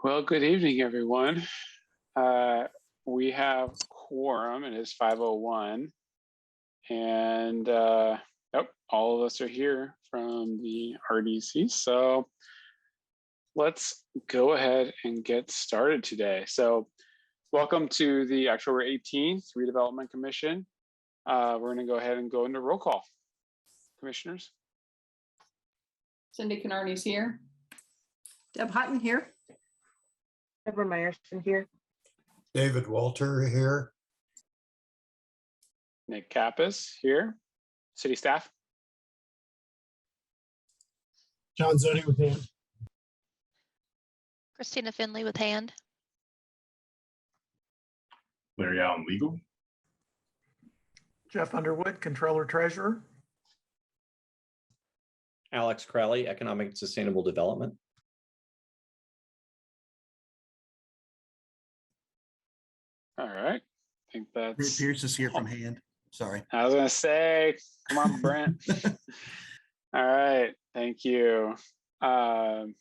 Well, good evening, everyone. We have quorum. It is 5:01, and all of us are here from the RDC. So let's go ahead and get started today. So welcome to the October 18th Redevelopment Commission. We're going to go ahead and go into roll call. Commissioners. Cindy Candee here. Deb Hutton here. Deborah Meyerson here. David Walter here. Nick Kappas here. City staff. John Zodi with hand. Christina Finley with hand. Larry Allen, legal. Jeff Underwood, Controller Treasurer. Alex Crowley, Economic and Sustainable Development. All right. I think that's Pierce is here from hand. Sorry. I was gonna say, come on, Brent. All right, thank you. That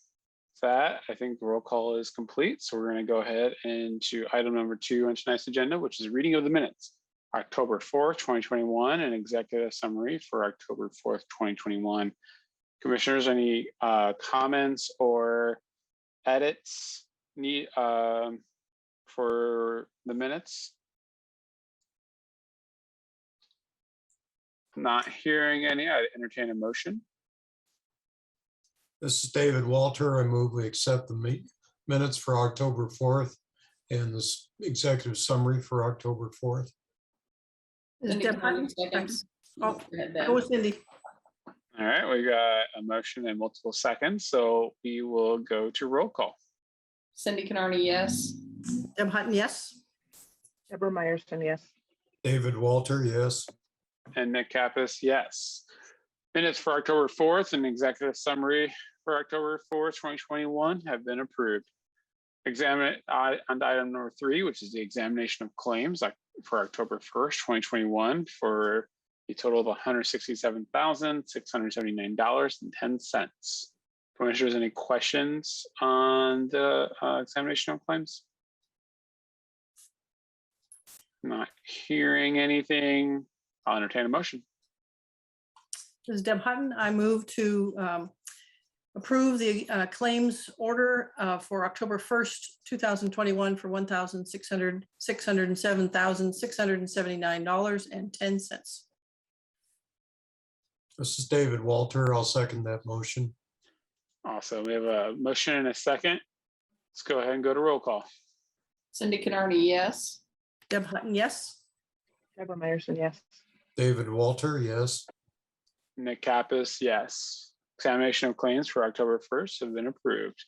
I think the roll call is complete. So we're gonna go ahead into item number 2 on tonight's agenda, which is reading of the minutes. October 4th, 2021, and executive summary for October 4th, 2021. Commissioners, any comments or edits need for the minutes? Not hearing any, I entertain a motion. This is David Walter. I move we accept the minutes for October 4th and this executive summary for October 4th. Is Deb Hutton? Seconds. Oh, Go ahead, that Deb. was Cindy. All right, we got a motion in multiple seconds, so we will go to roll call. Cindy Candee, yes. Deb Hutton, yes. Deborah Meyerson, yes. David Walter, yes. And Nick Kappas, yes. Minutes for October 4th and executive summary for October 4th, 2021 have been approved. Examine on item number 3, which is the examination of claims for October 1st, 2021 for a total of $167,679.10. Commissioners, any questions on the examination of claims? Not hearing anything. I'll entertain a motion. This is Deb Hutton. I move to approve the claims order for October 1st, 2021 for $607,679.10. This is David Walter. I'll second that motion. Awesome. We have a motion and a second. Let's go ahead and go to roll call. Cindy Candee, yes. Deb Hutton, yes. Deborah Meyerson, yes. David Walter, yes. Nick Kappas, yes. Examination of claims for October 1st have been approved.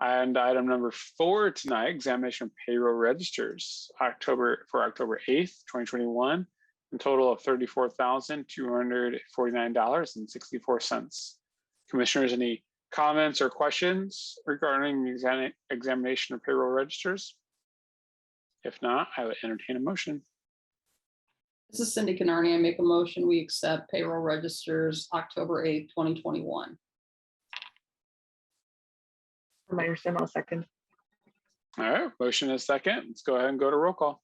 And item number 4 tonight, examination of payroll registers for October 8th, 2021, a total of $34,249.64. Commissioners, any comments or questions regarding the examination of payroll registers? If not, I would entertain a motion. This is Cindy Candee. I make a motion. We accept payroll registers October 8th, 2021. Meyerson, I'll second. All right, motion is second. Let's go ahead and go to roll call.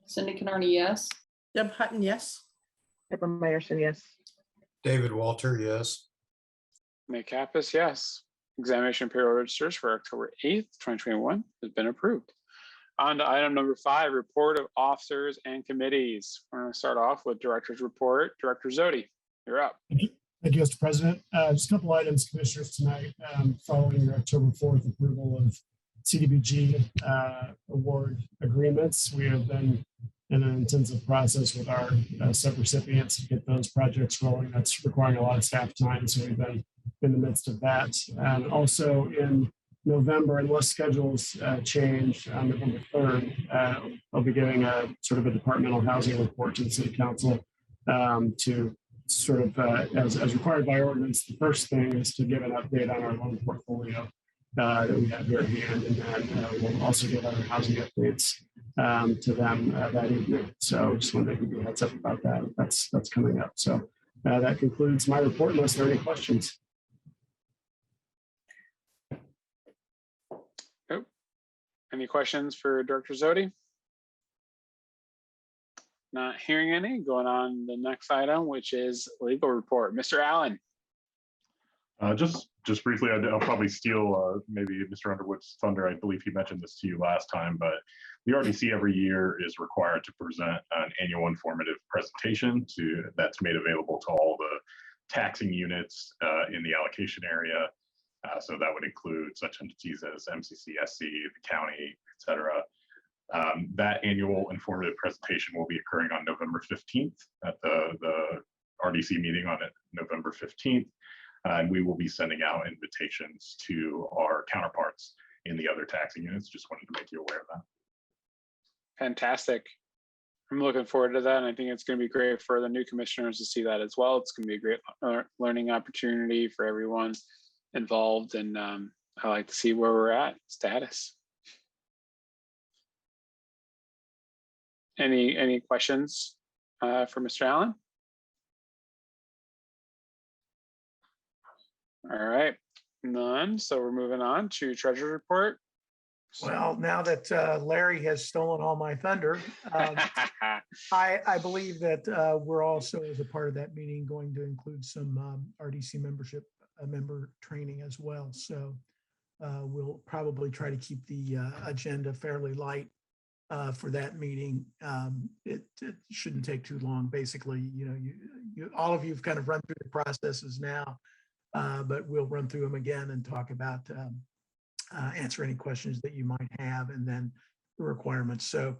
Cindy Candee, yes. Deb Hutton, yes. Deborah Meyerson, yes. David Walter, yes. Nick Kappas, yes. Examination of payroll registers for October 8th, 2021 has been approved. On to item number 5, report of officers and committees. We're going to start off with director's report. Director Zodi, you're up. Thank you, Mr. President. Just a couple items, commissioners, tonight, following your October 4th approval of CDBG award agreements. We have been in an intensive process with our subrecipients to get those projects rolling. That's requiring a lot of staff time, so we've been in the midst of that. Also in November, unless schedules change on November 3rd, I'll be giving a sort of a departmental housing report to the City Council to sort of, as required by ordinance. The first thing is to give an update on our loan portfolio that we have here at hand, and then we'll also give other housing updates to them that evening. So just wanted to give you a heads up about that. That's coming up. So that concludes my report, unless there are any questions. Any questions for Director Zodi? Not hearing any. Going on the next item, which is legal report. Mr. Allen. Just briefly, I'll probably steal maybe Mr. Underwood's thunder. I believe he mentioned this to you last time, but the RDC every year is required to present an annual informative presentation that's made available to all the taxing units in the allocation area. So that would include such entities as MCCSC, the county, et cetera. That annual informative presentation will be occurring on November 15th at the RDC meeting on November 15th. And we will be sending out invitations to our counterparts in the other taxing units. Just wanted to make you aware of that. Fantastic. I'm looking forward to that. And I think it's going to be great for the new commissioners to see that as well. It's going to be a great learning opportunity for everyone involved. And I like to see where we're at status. Any questions for Mr. Allen? All right, none. So we're moving on to treasurer's report. Well, now that Larry has stolen all my thunder, I believe that we're also, as a part of that meeting, going to include some RDC membership member training as well. So we'll probably try to keep the agenda fairly light for that meeting. It shouldn't take too long. Basically, you all of you've kind of run through the processes now, but we'll run through them again and talk about answer any questions that you might have, and then the requirements. So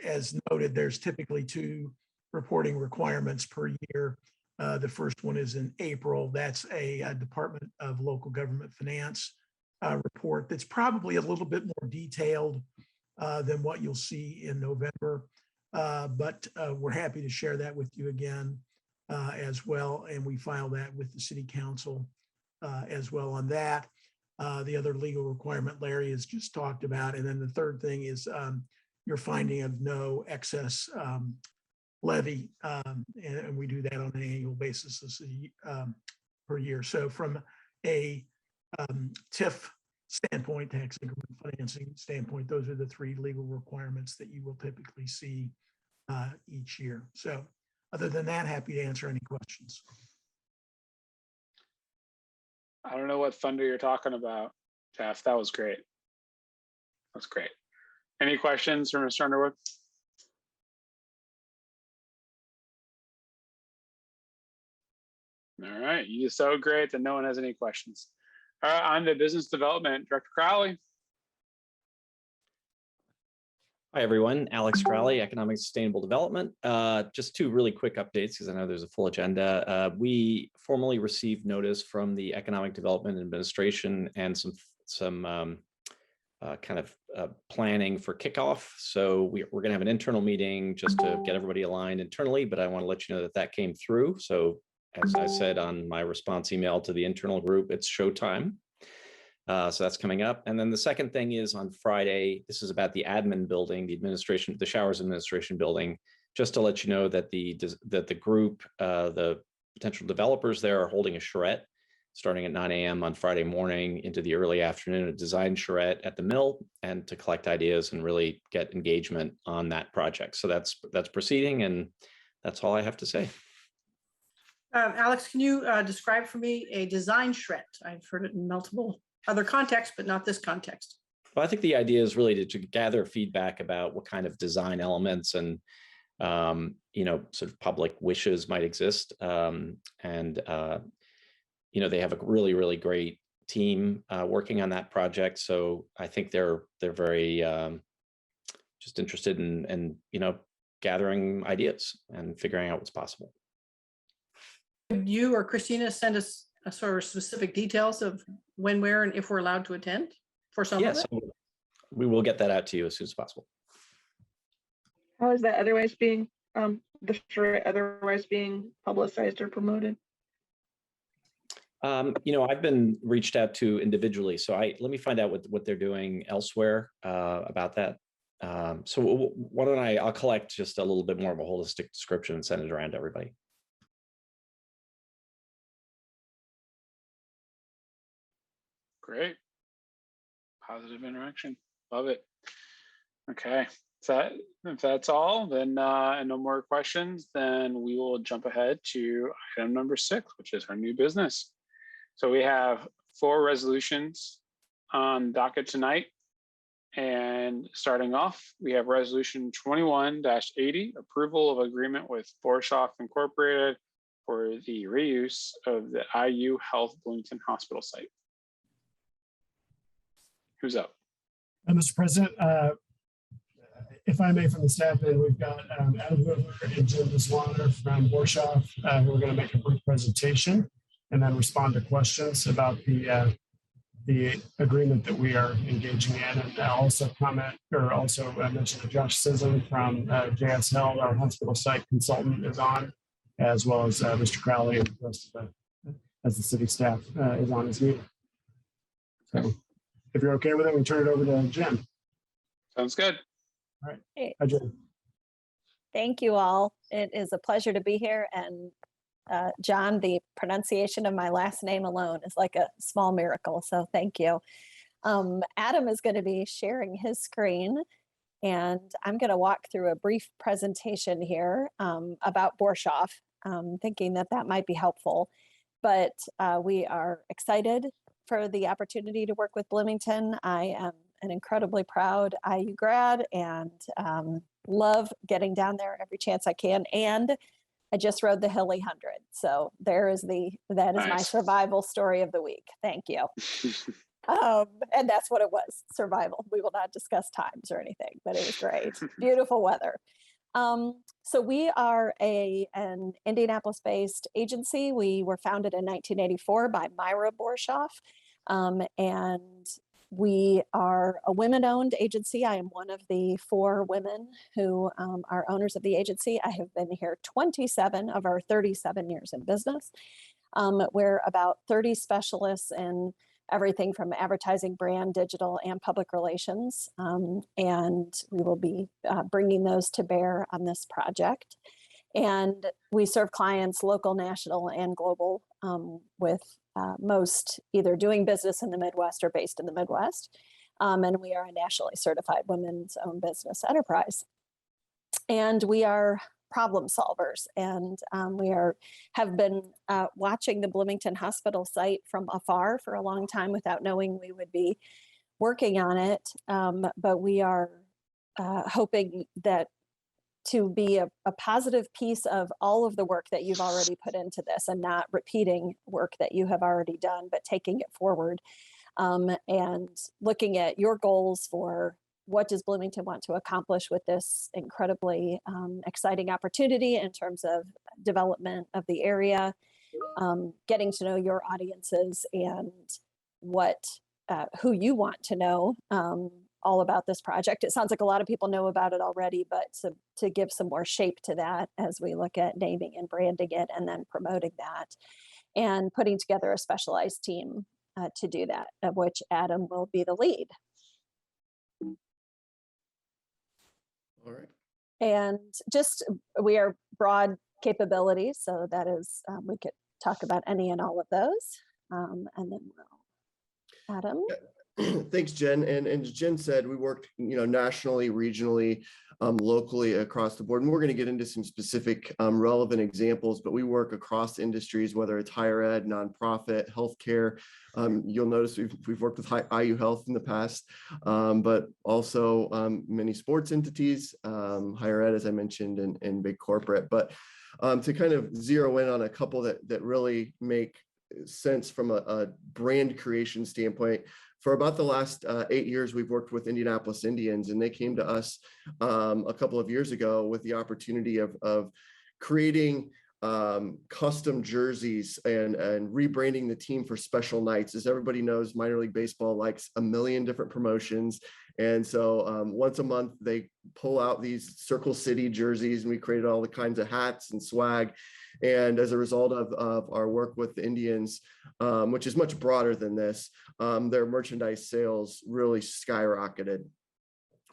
as noted, there's typically 2 reporting requirements per year. The first one is in April. That's a Department of Local Government Finance report that's probably a little bit more detailed than what you'll see in November. But we're happy to share that with you again as well. And we file that with the City Council as well on that. The other legal requirement Larry has just talked about. And then the third thing is your finding of no excess levy. And we do that on an annual basis per year. So from a TIF standpoint, tax increment financing standpoint, those are the 3 legal requirements that you will typically see each year. So other than that, happy to answer any questions. I don't know what thunder you're talking about, Jeff. That was great. That's great. Any questions for Mr. Underwood? All right, you did so great that no one has any questions. All right, on to business development, Director Crowley. Hi, everyone. Alex Crowley, Economic Sustainable Development. Just 2 really quick updates because I know there's a full agenda. We formally received notice from the Economic Development Administration and some kind of planning for kickoff. So we're going to have an internal meeting just to get everybody aligned internally, but I want to let you know that that came through. So as I said on my response email to the internal group, it's showtime. So that's coming up. And then the second thing is on Friday, this is about the admin building, the administration, the showers administration building, just to let you know that the group, the potential developers there are holding a charrette starting at 9 a.m. on Friday morning into the early afternoon, a design charrette at the mill, and to collect ideas and really get engagement on that project. So that's proceeding, and that's all I have to say. Alex, can you describe for me a design charrette? I've heard it in multiple other contexts, but not this context. Well, I think the idea is really to gather feedback about what kind of design elements and sort of public wishes might exist. They have a really, really great team working on that project. So I think they're very just interested in gathering ideas and figuring out what's possible. Could you or Christina send us a sort of specific details of when, where, and if we're allowed to attend for some of it? We will get that out to you as soon as possible. How is that otherwise being otherwise being publicized or promoted? I've been reached out to individually, so let me find out what they're doing elsewhere about that. So why don't I'll collect just a little bit more of a holistic description and send it around to everybody. Great. Positive interaction. Love it. Okay, so if that's all, then and no more questions, then we will jump ahead to item number 6, which is our new business. So we have 4 resolutions on docket tonight. And starting off, we have resolution 21-80, approval of agreement with Borshoff Incorporated for the reuse of the IU Health Bloomington Hospital site. Who's up? Mr. President, if I may, from the staff end, we've got Adam Hoover and Jim Biswaner from Borshoff who are going to make a brief presentation and then respond to questions about the agreement that we are engaging in. And I'll also comment, or also mention that Josh Sisson from JS Health, our hospital site consultant, is on, as well as Mr. Crowley and the rest of as the city staff is on as needed. So if you're okay with it, we turn it over to Jim. Sounds good. All right. Hey. Hi, Jim. Thank you all. It is a pleasure to be here. And John, the pronunciation of my last name alone is like a small miracle. So thank you. Adam is going to be sharing his screen, and I'm going to walk through a brief presentation here about Borshoff, thinking that that might be helpful. But we are excited for the opportunity to work with Bloomington. I am an incredibly proud IU grad and love getting down there every chance I can. And I just rode the Hilly 100. So that is my Nice. survival story of the week. Thank you. And that's what it was, survival. We will not discuss times or anything, but it was great. Beautiful weather. So we are an Indianapolis-based agency. We were founded in 1984 by Myra Borshoff. And we are a women-owned agency. I am one of the 4 women who are owners of the agency. I have been here 27 of our 37 years in business. We're about 30 specialists in everything from advertising, brand, digital, and public relations. And we will be bringing those to bear on this project. And we serve clients local, national, and global with most either doing business in the Midwest or based in the Midwest. And we are a nationally certified women's owned business enterprise. And we are problem solvers. And we have been watching the Bloomington Hospital site from afar for a long time without knowing we would be working on it. But we are hoping that to be a positive piece of all of the work that you've already put into this, and not repeating work that you have already done, but taking it forward and looking at your goals for what does Bloomington want to accomplish with this incredibly exciting opportunity in terms of development of the area, getting to know your audiences and who you want to know all about this project. It sounds like a lot of people know about it already, but to give some more shape to that as we look at naming and branding it and then promoting that and putting together a specialized team to do that, of which Adam will be the lead. All right. And we are broad capabilities, so that is, we could talk about any and all of those. And then Adam. Thanks, Jen. And as Jen said, we worked, nationally, regionally, locally across the board. And we're going to get into some specific relevant examples, but we work across industries, whether it's higher ed, nonprofit, healthcare. You'll notice we've worked with IU Health in the past, but also many sports entities, higher ed, as I mentioned, and big corporate. But to kind of zero in on a couple that really make sense from a brand creation standpoint. For about the last 8 years, we've worked with Indianapolis Indians, and they came to us a couple of years ago with the opportunity of creating custom jerseys and rebranding the team for special nights. As everybody knows, minor league baseball likes a million different promotions. And so once a month, they pull out these Circle City jerseys, and we created all the kinds of hats and swag. And as a result of our work with the Indians, which is much broader than this, their merchandise sales really skyrocketed.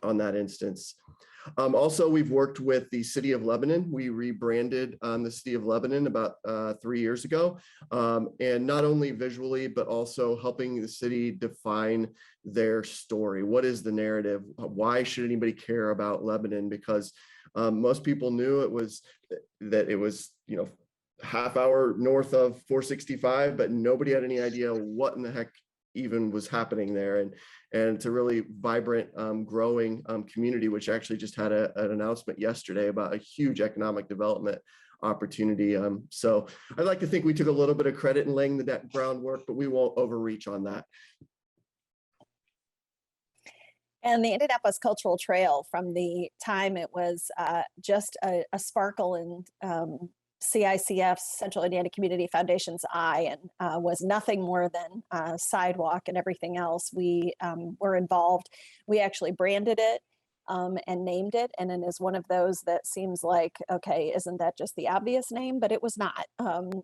that instance. Also, we've worked with the City of Lebanon. We rebranded the City of Lebanon about 3 years ago. And not only visually, but also helping the city define their story. What is the narrative? Why should anybody care about Lebanon? Because most people knew it was, you know, half hour north of 465, but nobody had any idea what in the heck even was happening there. And it's a really vibrant, growing community, which actually just had an announcement yesterday about a huge economic development opportunity. So I'd like to think we took a little bit of credit in laying the groundwork, but we won't overreach on that. And the Indianapolis Cultural Trail, from the time it was just a sparkle in CICF's, Central Indiana Community Foundation's eye, and was nothing more than a sidewalk and everything else. We were involved. We actually branded it and named it. And it is one of those that seems like, okay, isn't that just the obvious name? But it was not.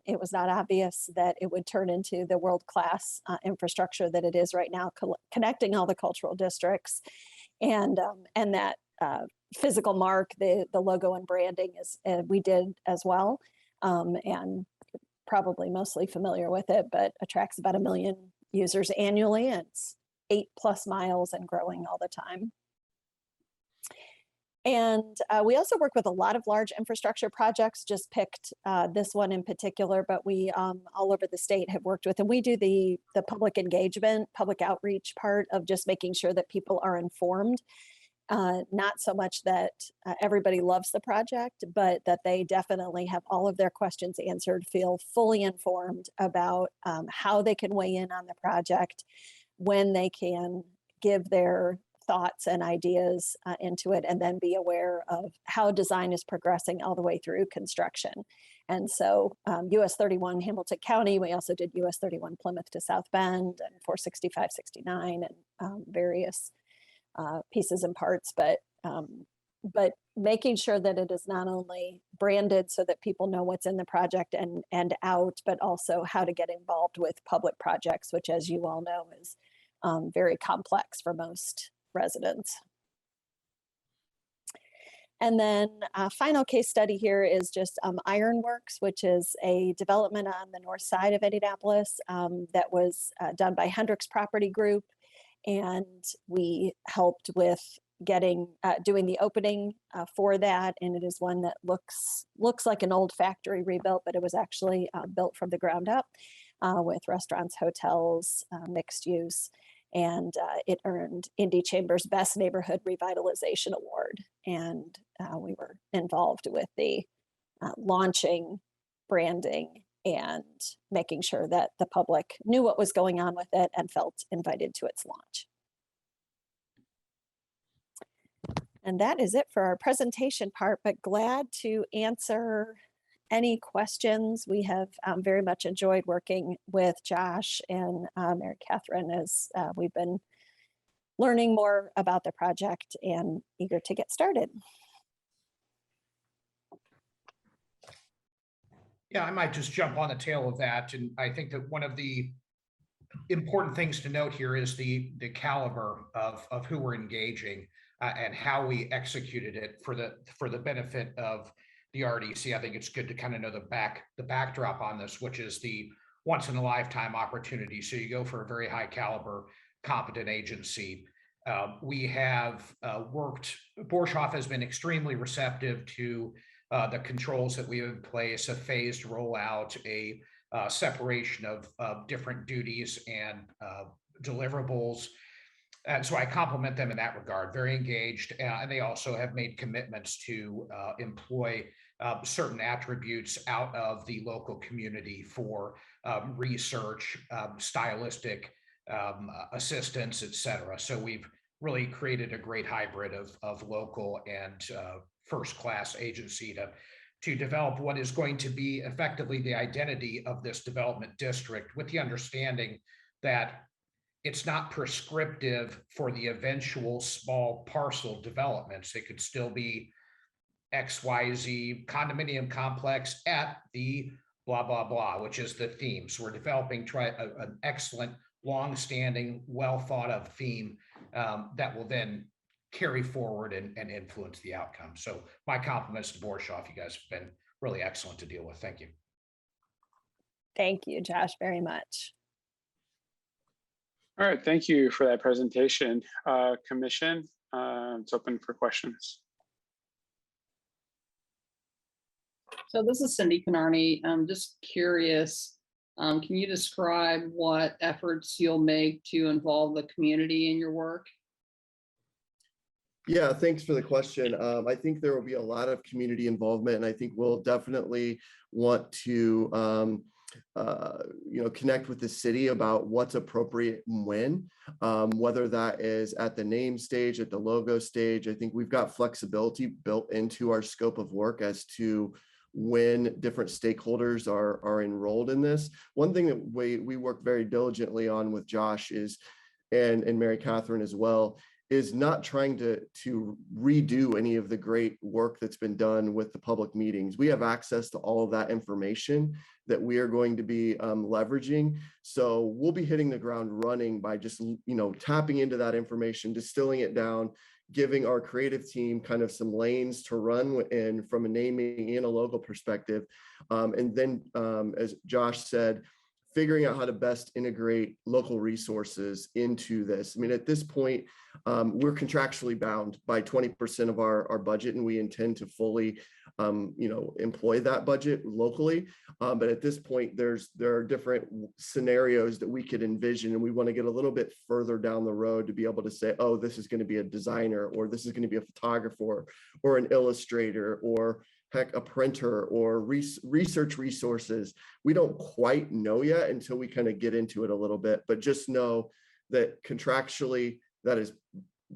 It was not obvious that it would turn into the world-class infrastructure that it is right now, connecting all the cultural districts. And that physical mark, the logo and branding is we did as well, and probably mostly familiar with it, but attracts about 1 million users annually. And it's 8+ miles and growing all the time. And we also work with a lot of large infrastructure projects, just picked this one in particular, but we all over the state have worked with, and we do the public engagement, public outreach part of just making sure that people are informed. Not so much that everybody loves the project, but that they definitely have all of their questions answered, feel fully informed about how they can weigh in on the project, when they can give their thoughts and ideas into it, and then be aware of how design is progressing all the way through construction. And so US 31 Hamilton County, we also did US 31 Plymouth to South Bend, and 465, 69, and various pieces and parts, but making sure that it is not only branded so that people know what's in the project and out, but also how to get involved with public projects, which, as you all know, is very complex for most residents. And then final case study here is just Ironworks, which is a development on the north side of Indianapolis that was done by Hendricks Property Group. And we helped with doing the opening for that. And it is one that looks like an old factory rebuilt, but it was actually built from the ground up with restaurants, hotels, mixed use. And it earned Indy Chamber's Best Neighborhood Revitalization Award. And we were involved with the launching, branding, and making sure that the public knew what was going on with it and felt invited to its launch. And that is it for our presentation part, but glad to answer any questions. We have very much enjoyed working with Josh and Mary Catherine as we've been learning more about the project and eager to get started. Yeah, I might just jump on the tail of that. And I think that one of the important things to note here is the caliber of who we're engaging and how we executed it for the benefit of the RDC. I think it's good to kind of know the backdrop on this, which is the once in a lifetime opportunity. So you go for a very high caliber, competent agency. We have worked, Borshoff has been extremely receptive to the controls that we have in place, a phased rollout, a separation of different duties and deliverables. And so I compliment them in that regard, very engaged. And they also have made commitments to employ certain attributes out of the local community for research, stylistic assistance, et cetera. So we've really created a great hybrid of local and first-class agency to develop what is going to be effectively the identity of this development district, with the understanding that it's not prescriptive for the eventual small parcel developments. It could still be XYZ condominium complex at the blah, blah, blah, which is the theme. So we're developing an excellent, long-standing, well thought of theme that will then carry forward and influence the outcome. So my compliments to Borshoff. You guys have been really excellent to deal with. Thank you. Thank you, Josh, very much. All right, thank you for that presentation. Commission, it's open for questions. So this is Cindy Canarney. I'm just curious, can you describe what efforts you'll make to involve the community in your work? Yeah, thanks for the question. I think there will be a lot of community involvement, and I think we'll definitely want to connect with the city about what's appropriate and when, whether that is at the name stage, at the logo stage. I think we've got flexibility built into our scope of work as to when different stakeholders are enrolled in this. One thing that we work very diligently on with Josh is, and Mary Catherine as well, is not trying to redo any of the great work that's been done with the public meetings. We have access to all of that information that we are going to be leveraging. So we'll be hitting the ground running by just, tapping into that information, distilling it down, giving our creative team kind of some lanes to run in from a naming and a logo perspective. And then, as Josh said, figuring out how to best integrate local resources into this. I mean, at this point, we're contractually bound by 20% of our budget, and we intend to fully, employ that budget locally. But at this point, there are different scenarios that we could envision, and we want to get a little bit further down the road to be able to say, oh, this is going to be a designer, or this is going to be a photographer, or an illustrator, or heck, a printer, or research resources. We don't quite know yet until we kind of get into it a little bit, but just know that contractually that is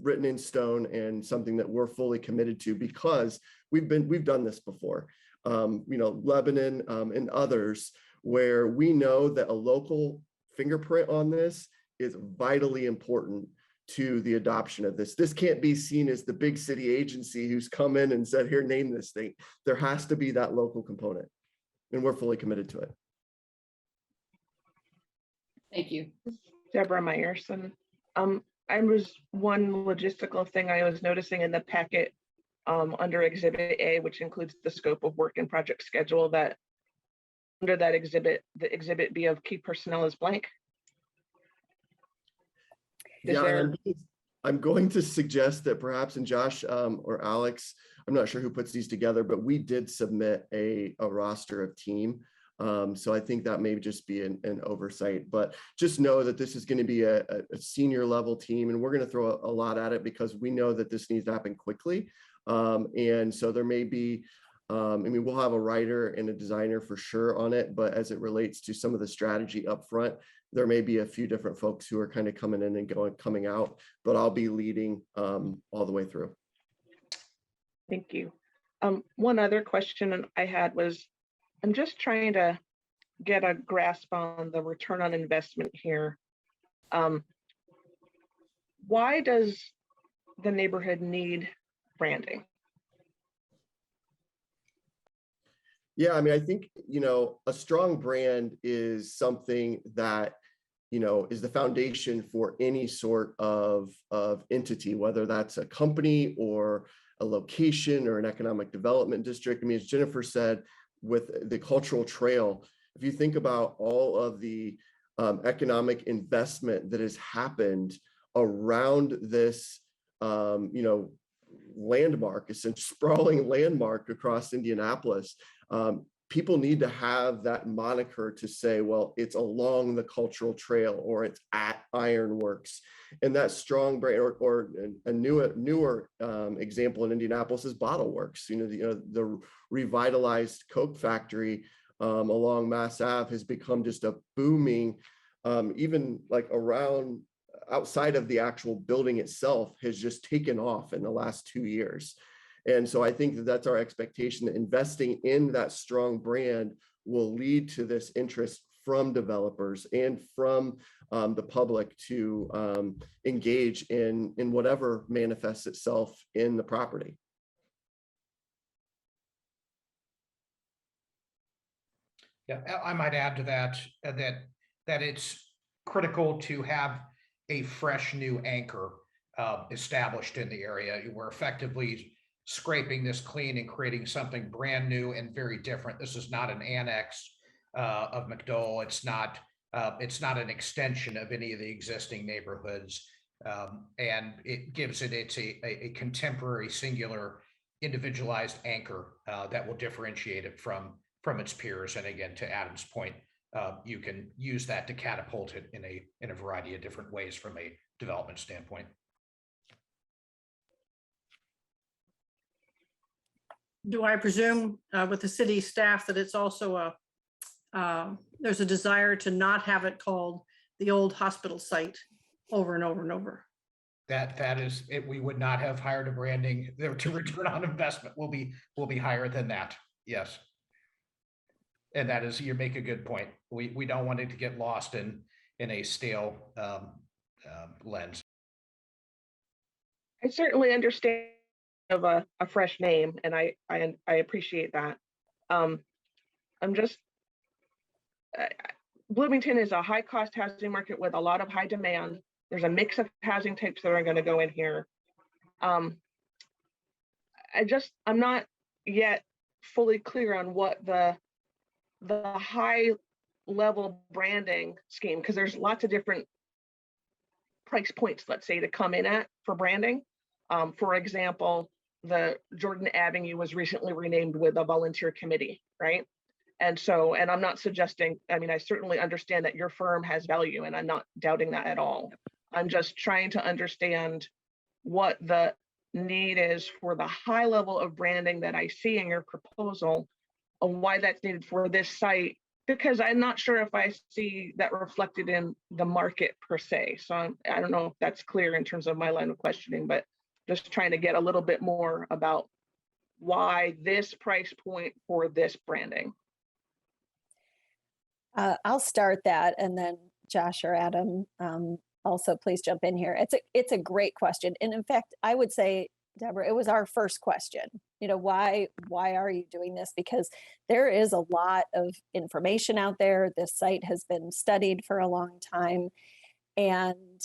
written in stone and something that we're fully committed to, because we've done this before. Lebanon and others, where we know that a local fingerprint on this is vitally important to the adoption of this. This can't be seen as the big city agency who's come in and said, here, name this thing. There has to be that local component, and we're fully committed to it. Thank you. Deborah Meyerson. I was one logistical thing I was noticing in the packet under Exhibit A, which includes the scope of work and project schedule, that under that exhibit, the Exhibit B of key personnel is blank. I'm going to suggest that perhaps, and Josh or Alex, I'm not sure who puts these together, but we did submit a roster of team. So I think that may just be an oversight, but just know that this is going to be a senior level team, and we're going to throw a lot at it because we know that this needs to happen quickly. And so there may be, we'll have a writer and a designer for sure on it, but as it relates to some of the strategy up front, there may be a few different folks who are kind of coming in and coming out, but I'll be leading all the way through. Thank you. One other question I had was, I'm just trying to get a grasp on the return on investment here. Why does the neighborhood need branding? Yeah, I think, a strong brand is something that, is the foundation for any sort of entity, whether that's a company or a location or an economic development district. As Jennifer said, with the cultural trail, if you think about all of the economic investment that has happened around this, landmark, essentially sprawling landmark across Indianapolis, people need to have that moniker to say, well, it's along the cultural trail, or it's at Ironworks. And that strong brand, or a newer example in Indianapolis is Bottle Works. The revitalized Coke factory along Mass Ave has become just a booming, even like around outside of the actual building itself, has just taken off in the last 2 years. And so I think that that's our expectation, that investing in that strong brand will lead to this interest from developers and from the public to engage in whatever manifests itself in the property. Yeah, I might add to that, that it's critical to have a fresh new anchor established in the area. We're effectively scraping this clean and creating something brand new and very different. This is not an annex of McDowell. It's not an extension of any of the existing neighborhoods. And it gives it's a contemporary, singular, individualized anchor that will differentiate it from its peers. And again, to Adam's point, you can use that to catapult it in a variety of different ways from a development standpoint. Do I presume with the city staff that it's also there's a desire to not have it called the old hospital site over and over and over? That is it. We would not have hired a branding to return on investment will be higher than that. Yes. And that is, you make a good point. We don't want it to get lost in a stale lens. I certainly understand of a fresh name, and I appreciate that. I'm just Bloomington is a high cost housing market with a lot of high demand. There's a mix of housing types that are going to go in here. I'm not yet fully clear on what the high level branding scheme, because there's lots of different price points, let's say, to come in at for branding. For example, the Jordan Avenue was recently renamed with a volunteer committee, right? And I'm not suggesting, I mean, I certainly understand that your firm has value, and I'm not doubting that at all. I'm just trying to understand what the need is for the high level of branding that I see in your proposal, and why that's needed for this site, because I'm not sure if I see that reflected in the market per se. So I don't know if that's clear in terms of my line of questioning, but just trying to get a little bit more about why this price point for this branding. I'll start that, and then Josh or Adam, also please jump in here. It's a great question, and in fact, I would say, Deborah, it was our first question. Why are you doing this? Because there is a lot of information out there. This site has been studied for a long time, and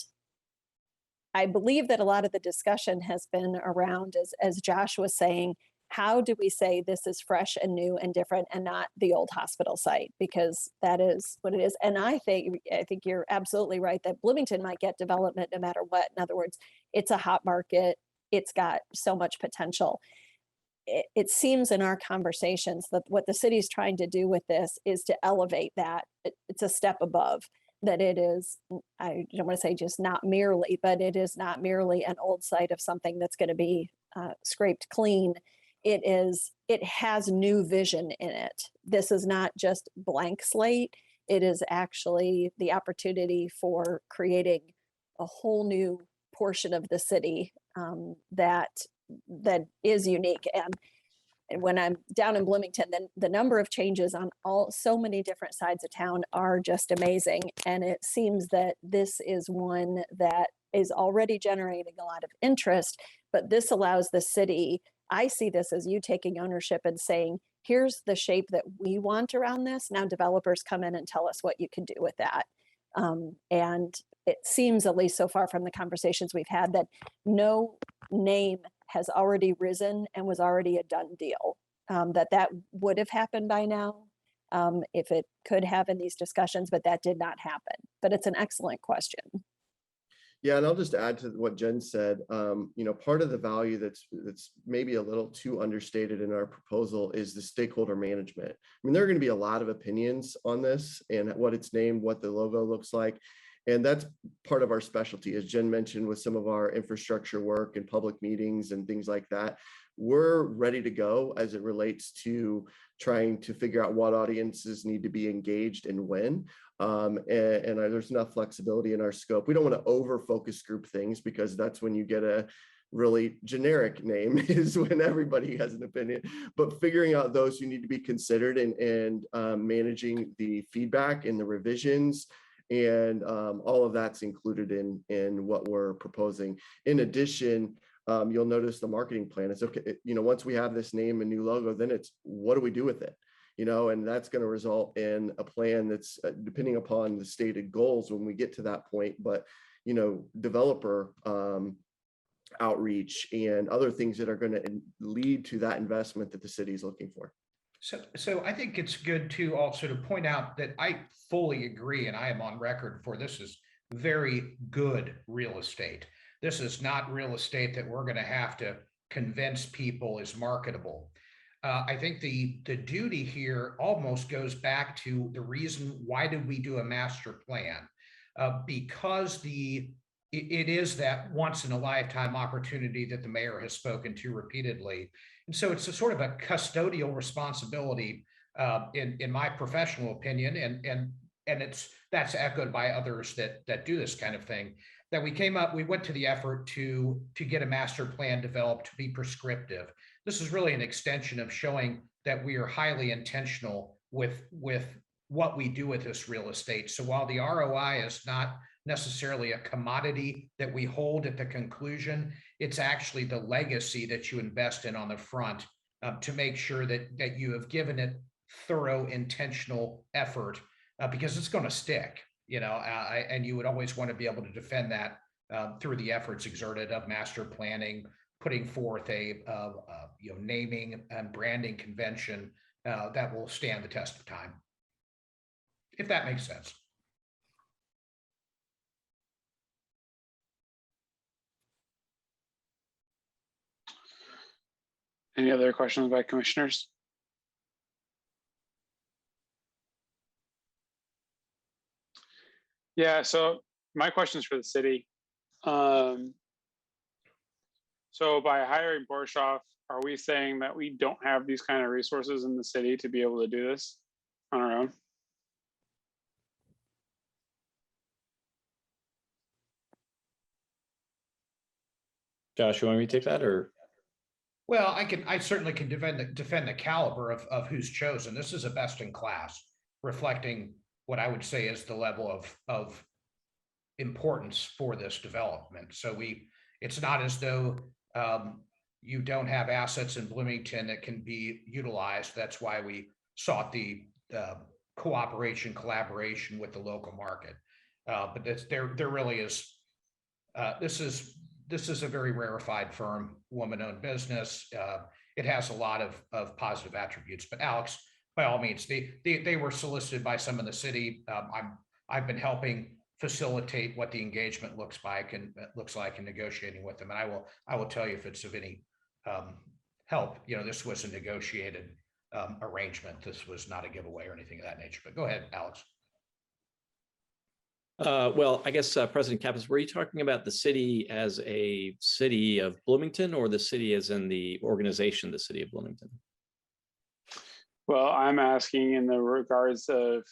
I believe that a lot of the discussion has been around, as Josh was saying, how do we say this is fresh and new and different and not the old hospital site? Because that is what it is. And I think you're absolutely right that Bloomington might get development no matter what. In other words, it's a hot market. It's got so much potential. It seems in our conversations that what the city's trying to do with this is to elevate that. It's a step above. That it is, I don't want to say just not merely, but it is not merely an old site of something that's going to be scraped clean. It has new vision in it. This is not just blank slate. It is actually the opportunity for creating a whole new portion of the city that is unique. And when I'm down in Bloomington, then the number of changes on so many different sides of town are just amazing. And it seems that this is one that is already generating a lot of interest, but this allows the city, I see this as you taking ownership and saying, here's the shape that we want around this. Now developers come in and tell us what you can do with that. And it seems, at least so far from the conversations we've had, that no name has already risen and was already a done deal. That would have happened by now if it could have in these discussions, but that did not happen. But it's an excellent question. Yeah, and I'll just add to what Jen said. Part of the value that's maybe a little too understated in our proposal is the stakeholder management. I mean, there are going to be a lot of opinions on this and what it's named, what the logo looks like. And that's part of our specialty, as Jen mentioned, with some of our infrastructure work and public meetings and things like that. We're ready to go as it relates to trying to figure out what audiences need to be engaged and when. And there's enough flexibility in our scope. We don't want to over focus group things, because that's when you get a really generic name, is when everybody has an opinion. But figuring out those who need to be considered and managing the feedback and the revisions, and all of that's included in what we're proposing. In addition, you'll notice the marketing plan. It's okay, once we have this name and new logo, then it's what do we do with it? And that's going to result in a plan that's depending upon the stated goals when we get to that point. But developer outreach and other things that are going to lead to that investment that the city is looking for. So I think it's good to also to point out that I fully agree, and I am on record for this is very good real estate. This is not real estate that we're going to have to convince people is marketable. I think the duty here almost goes back to the reason why did we do a master plan? Because it is that once in a lifetime opportunity that the mayor has spoken to repeatedly. And so it's a sort of a custodial responsibility in my professional opinion, and that's echoed by others that do this kind of thing. That we went to the effort to get a master plan developed to be prescriptive. This is really an extension of showing that we are highly intentional with what we do with this real estate. So while the ROI is not necessarily a commodity that we hold at the conclusion, it's actually the legacy that you invest in on the front to make sure that you have given it thorough, intentional effort because it's going to stick, and you would always want to be able to defend that through the efforts exerted of master planning, putting forth a naming and branding convention that will stand the test of time, if that makes sense. Any other questions by commissioners? Yeah, so my question's for the city. So by hiring Borshoff, are we saying that we don't have these kind of resources in the city to be able to do this on our own? Josh, you want me to take that, or? Well, I certainly can defend the caliber of who's chosen. This is a best in class, reflecting what I would say is the level of importance for this development. So it's not as though you don't have assets in Bloomington that can be utilized. That's why we sought the collaboration with the local market. But there really is. This is a very rarefied firm, woman-owned business. It has a lot of positive attributes. But Alex, by all means, they were solicited by some in the city. I've been helping facilitate what the engagement looks like and negotiating with them. And I will tell you if it's of any help. This was a negotiated arrangement. This was not a giveaway or anything of that nature. But go ahead, Alex. Well, I guess President Kappas, were you talking about the city as a city of Bloomington, or the city as in the organization, the city of Bloomington? Well, I'm asking in the regards of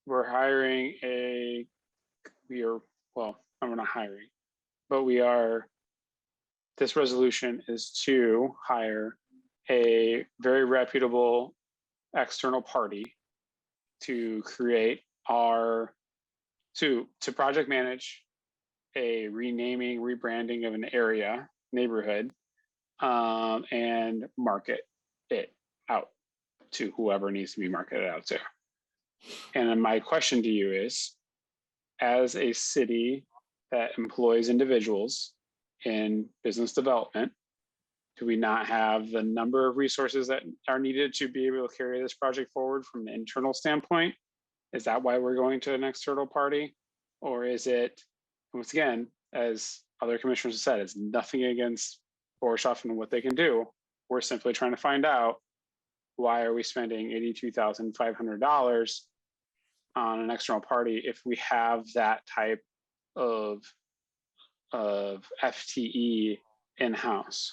I'm not hiring, but this resolution is to hire a very reputable external party to create to project manage a renaming, rebranding of an neighborhood, and market it out to whoever needs to be marketed out to. And then my question to you is, as a city that employs individuals in business development, do we not have the number of resources that are needed to be able to carry this project forward from an internal standpoint? Is that why we're going to an external party? Or is it, once again, as other commissioners have said, it's nothing against Borshoff and what they can do. We're simply trying to find out, why are we spending $82,500 on an external party if we have that type of FTE in-house?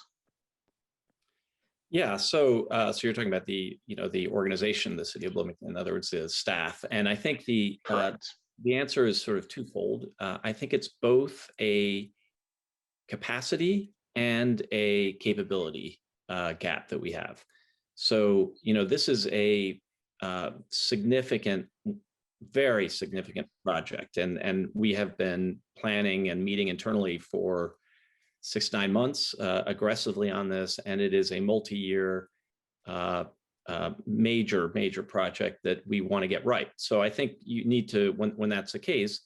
Yeah, so you're talking about the organization, the city of Bloomington, in other words, the staff, and I think the answer is sort of twofold. I think it's both a capacity and a capability gap that we have. So this is a significant, very significant project, and we have been planning and meeting internally for 6 to 9 months aggressively on this, and it is a multi-year major project that we want to get right. So I think you need to, when that's the case,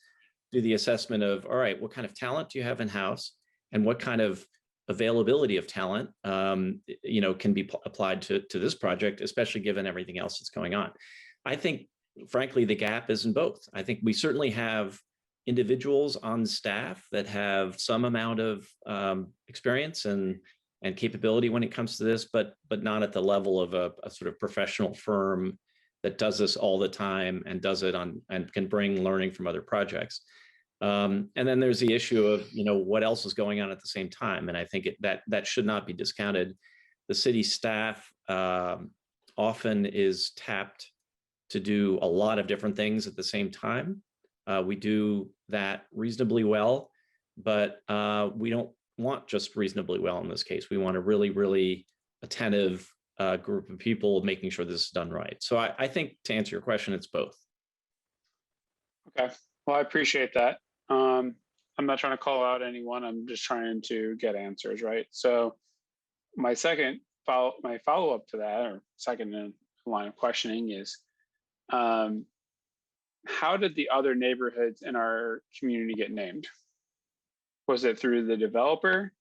do the assessment of, all right, what kind of talent do you have in-house, and what kind of availability of talent, can be applied to this project, especially given everything else that's going on. I think, frankly, the gap is in both. I think we certainly have individuals on staff that have some amount of experience and capability when it comes to this, but not at the level of a sort of professional firm that does this all the time and does it on and can bring learning from other projects. And then there's the issue of, what else is going on at the same time. And I think that should not be discounted. The city staff often is tapped to do a lot of different things at the same time. We do that reasonably well, but we don't want just reasonably well in this case. We want a really, really attentive group of people making sure this is done right. So I think, to answer your question, it's both. Okay, well, I appreciate that. I'm not trying to call out anyone. I'm just trying to get answers, right? So my follow-up to that, or second in line of questioning, is how did the other neighborhoods in our community get named? Was it through the developer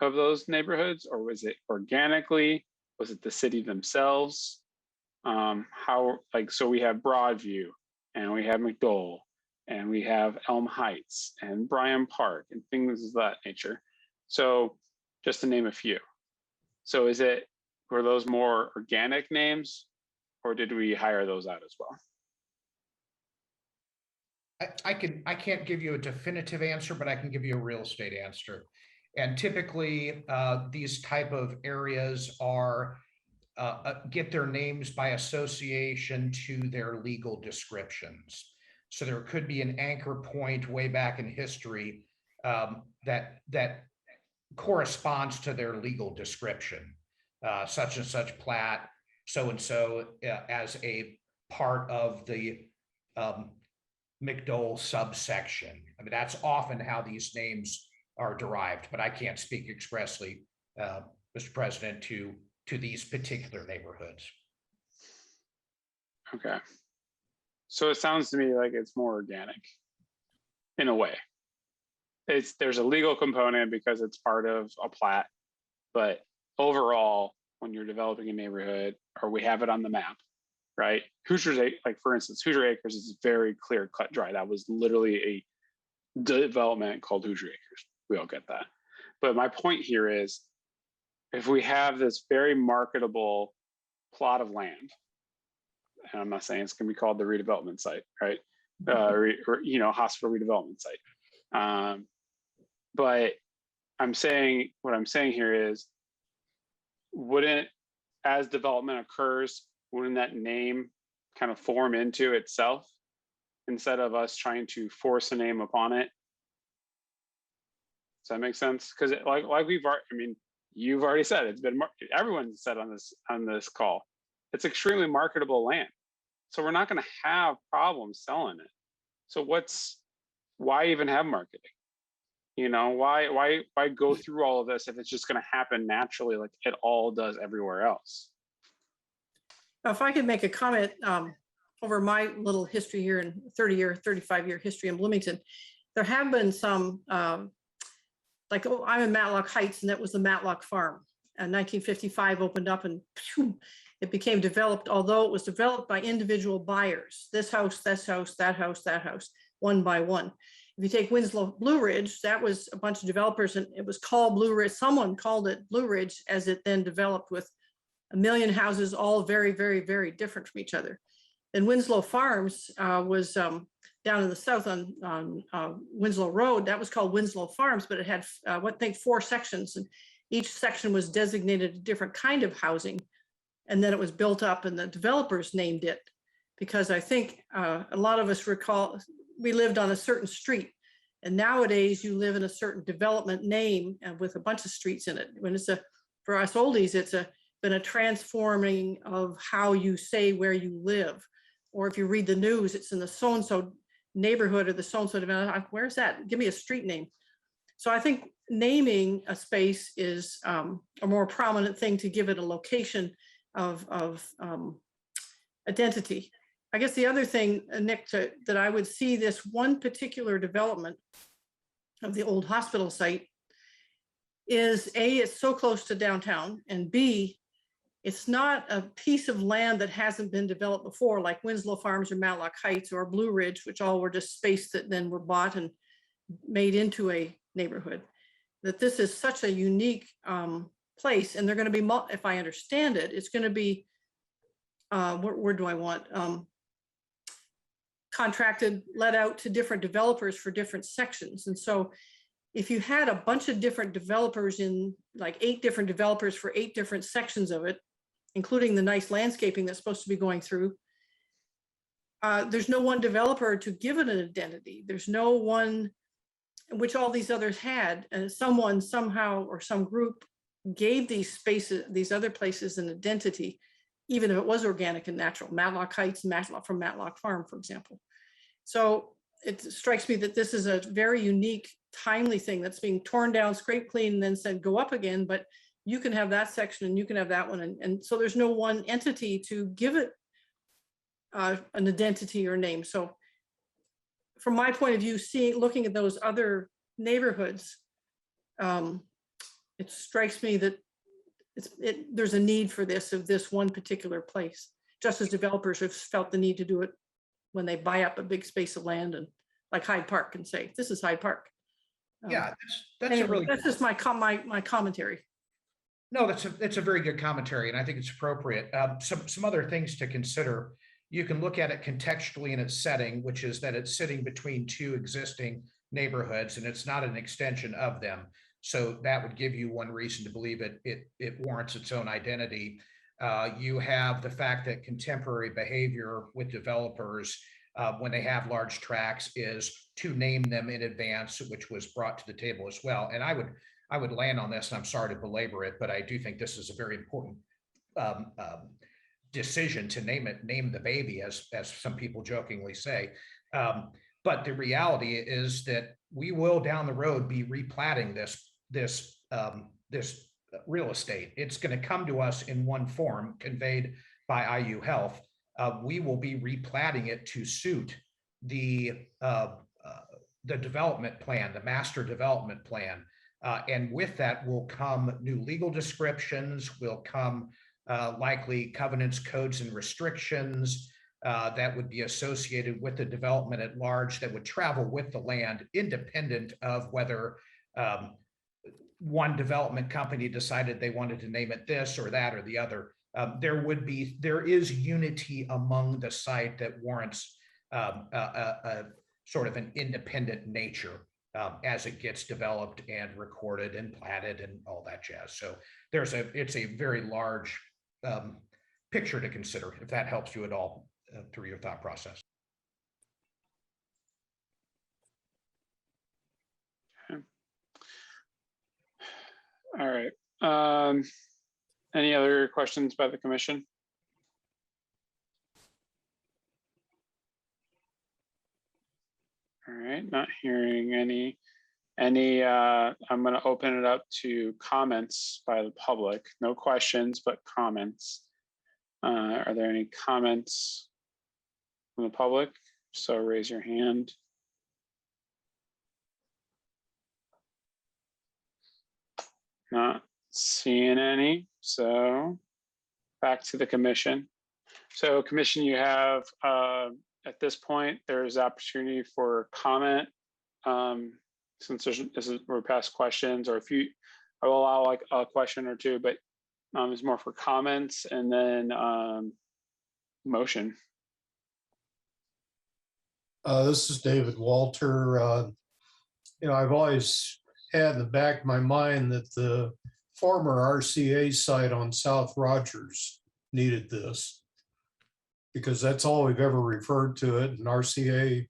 of those neighborhoods, or was it organically? Was it the city themselves? So we have Broadview, and we have McDowell, and we have Elm Heights and Bryan Park and things of that nature. So just to name a few. So were those more organic names, or did we hire those out as well? I can't give you a definitive answer, but I can give you a real estate answer. And typically, these type of areas are get their names by association to their legal descriptions. So there could be an anchor point way back in history that corresponds to their legal description, such and such plat, so and so as a part of the McDowell subsection. I mean, that's often how these names are derived, but I can't speak expressly, Mr. President, to these particular neighborhoods. Okay. So it sounds to me like it's more organic in a way. There's a legal component because it's part of a plat, but overall, when you're developing a neighborhood, or we have it on the map, right? Hoosiers, like for instance, Hoosier Acres is very clear cut dry. That was literally a development called Hoosier Acres. We all get that. But my point here is, if we have this very marketable plot of land, and I'm not saying it's going to be called the redevelopment site, right? Hospital redevelopment site. But what I'm saying here is, as development occurs, wouldn't that name kind of form into itself instead of us trying to force a name upon it? Does that make sense? Because you've already said, it's been, everyone said on this call, it's extremely marketable land. So we're not going to have problems selling it. So why even have marketing? Why go through all of this if it's just going to happen naturally, like it all does everywhere else? If I could make a comment over my little history here in 35-year history in Bloomington, there have been some, I'm in Matlock Heights, and that was the Matlock Farm. And 1955 opened up, and it became developed, although it was developed by individual buyers. This house, this house, that house, that house, one by one. If you take Winslow Blue Ridge, that was a bunch of developers, and it was called Blue Ridge. Someone called it Blue Ridge, as it then developed with 1 million houses, all very, very, very different from each other. And Winslow Farms was down in the south on Winslow Road. That was called Winslow Farms, but it had, 4 sections, and each section was designated a different kind of housing. And then it was built up, and the developers named it, because I think a lot of us recall we lived on a certain street, and nowadays you live in a certain development name and with a bunch of streets in it. When for us oldies, it's been a transforming of how you say where you live. Or if you read the news, it's in the so-and-so neighborhood or the so-and-so development. Where's that? Give me a street name. So I think naming a space is a more prominent thing to give it a location of identity. I guess the other thing, Nick, that I would see this one particular development of the old hospital site is A, it's so close to downtown, and B, it's not a piece of land that hasn't been developed before, like Winslow Farms or Matlock Heights or Blue Ridge, which all were just space that then were bought and made into a neighborhood. That this is such a unique place, and they're going to be, if I understand it, it's going to be, where do I want? Contracted, let out to different developers for different sections. And so if you had a bunch of different developers in, like 8 different developers for 8 different sections of it, including the nice landscaping that's supposed to be going through, there's no one developer to give it an identity. There's no one, which all these others had, and someone somehow or some group gave these spaces, these other places, an identity, even if it was organic and natural. Matlock Heights, from Matlock Farm, for example. So it strikes me that this is a very unique, timely thing that's being torn down, scraped clean, and then said, go up again, but you can have that section and you can have that one. And so there's no one entity to give it an identity or name. So from my point of view, looking at those other neighborhoods, it strikes me that there's a need for this of this one particular place, just as developers have felt the need to do it when they buy up a big space of land, and like Hyde Park, and say, this is Hyde Park. Yeah, that's Anyway, a really that's just my commentary. No, that's a very good commentary, and I think it's appropriate. Some other things to consider. You can look at it contextually in its setting, which is that it's sitting between 2 existing neighborhoods, and it's not an extension of them. So that would give you one reason to believe it warrants its own identity. You have the fact that contemporary behavior with developers when they have large tracts is to name them in advance, which was brought to the table as well. And I would land on this, and I'm sorry to belabor it, but I do think this is a very important decision to name the baby, as some people jokingly say. But the reality is that we will down the road be replatting this real estate. It's going to come to us in one form, conveyed by IU Health. We will be replatting it to suit the development plan, the master development plan. And with that will come new legal descriptions, will come likely covenants, codes, and restrictions that would be associated with the development at large, that would travel with the land, independent of whether one development company decided they wanted to name it this or that or the other. There is unity among the site that warrants a sort of an independent nature as it gets developed and recorded and platted and all that jazz. So it's a very large picture to consider, if that helps you at all through your thought process. Okay. All right. Any other questions by the commission? All right, not hearing any, I'm going to open it up to comments by the public. No questions, but comments. Are there any comments from the public? So raise your hand. Not seeing any, so back to the commission. So commission, you have, at this point, there's opportunity for comment. Since we're past questions, or if you, I will allow like a question or two, but it's more for comments and then motion. This is David Walter. I've always had in the back of my mind that the former RCA site on South Rogers needed this, because that's all we've ever referred to it. And RCA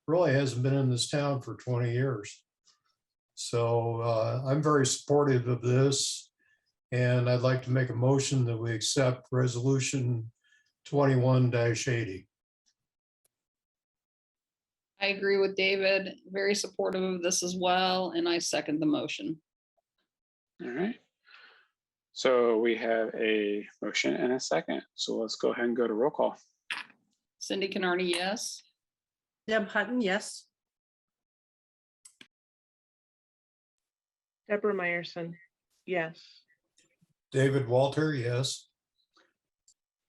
really hasn't been in this town for 20 years. So I'm very supportive of this. And I'd like to make a motion that we accept resolution 21-80. I agree with David, very supportive of this as well, and I second the motion. All right. So we have a motion and a second. So let's go ahead and go to roll call. Cindy Canarney, yes. Deb Hutton, yes. Deborah Meyerson, yes. David Walter, yes.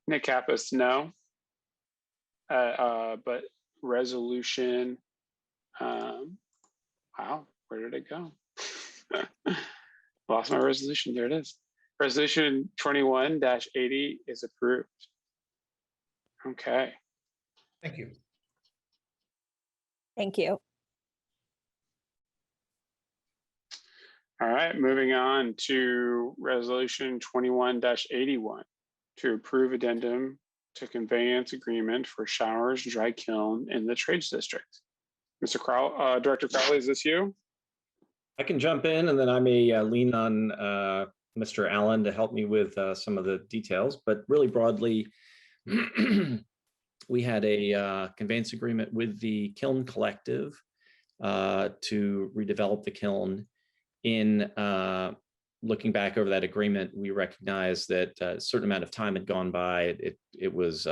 Nick Kappas, no. But resolution, wow, where did it go? Lost my resolution, there it is. Resolution 21-80 is approved. Okay. Thank you. Thank you. All right, moving on to resolution 21-81 to approve addendum to conveyance agreement for Showers Dry Kiln in the Trades District. Mr. Director Crowley, is this you? I can jump in and then I may lean on Mr. Allen to help me with some of the details, but really broadly, we had a conveyance agreement with the Kiln Collective to redevelop the kiln. In looking back over that agreement, we recognized that a certain amount of time had gone by. It was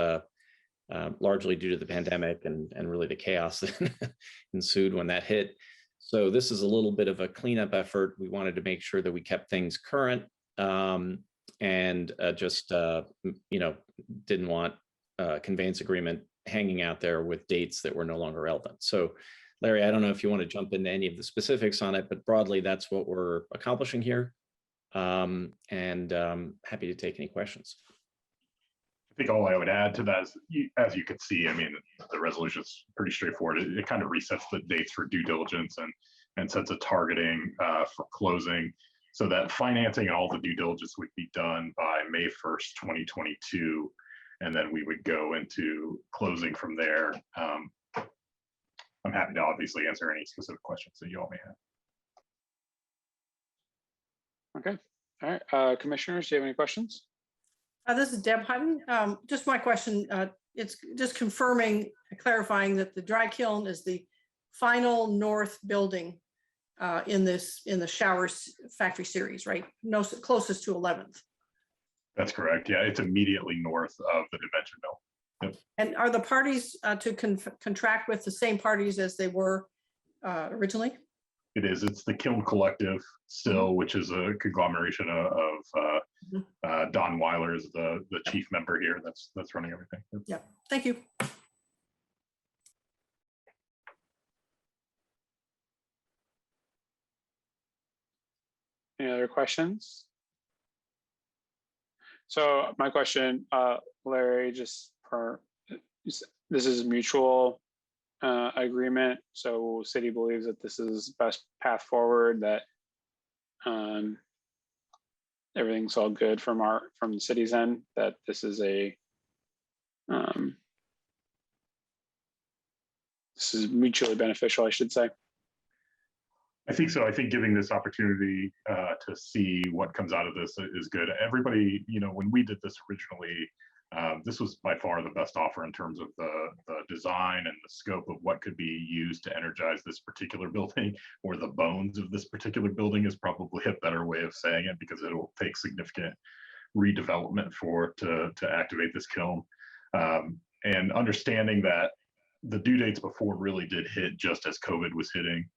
largely due to the pandemic and really the chaos that ensued when that hit. So this is a little bit of a cleanup effort. We wanted to make sure that we kept things current and just, didn't want conveyance agreement hanging out there with dates that were no longer relevant. So Larry, I don't know if you want to jump into any of the specifics on it, but broadly, that's what we're accomplishing here. And happy to take any questions. I think all I would add to that is, as you could see, I mean, the resolution is pretty straightforward. It kind of resets the dates for due diligence and sets a targeting for closing, so that financing and all the due diligence would be done by May 1st, 2022. And then we would go into closing from there. I'm happy to obviously answer any specific questions that you all may have. Okay, all right, commissioners, do you have any questions? This is Deb Hutton. Just my question, it's just confirming, clarifying that the dry kiln is the final north building in the Showers factory series, right? No, closest to 11th. That's correct. Yeah, it's immediately north of the Dimension Mill. Yep. And are the parties to contract with the same parties as they were originally? It is. It's the Kiln Collective still, which is a conglomeration of Don Weiler is the chief member here. That's running everything. Yep. Yeah. Thank you. Any other questions? So my question, Larry, just for this is mutual agreement. So city believes that this is best path forward, that everything's all good from the city's end, that this is this is mutually beneficial, I should say. I think so. I think giving this opportunity to see what comes out of this is good. Everybody, when we did this originally, this was by far the best offer in terms of the design and the scope of what could be used to energize this particular building, or the bones of this particular building is probably a better way of saying it, because it will take significant redevelopment to activate this kiln. And understanding that the due dates before really did hit just as COVID was hitting.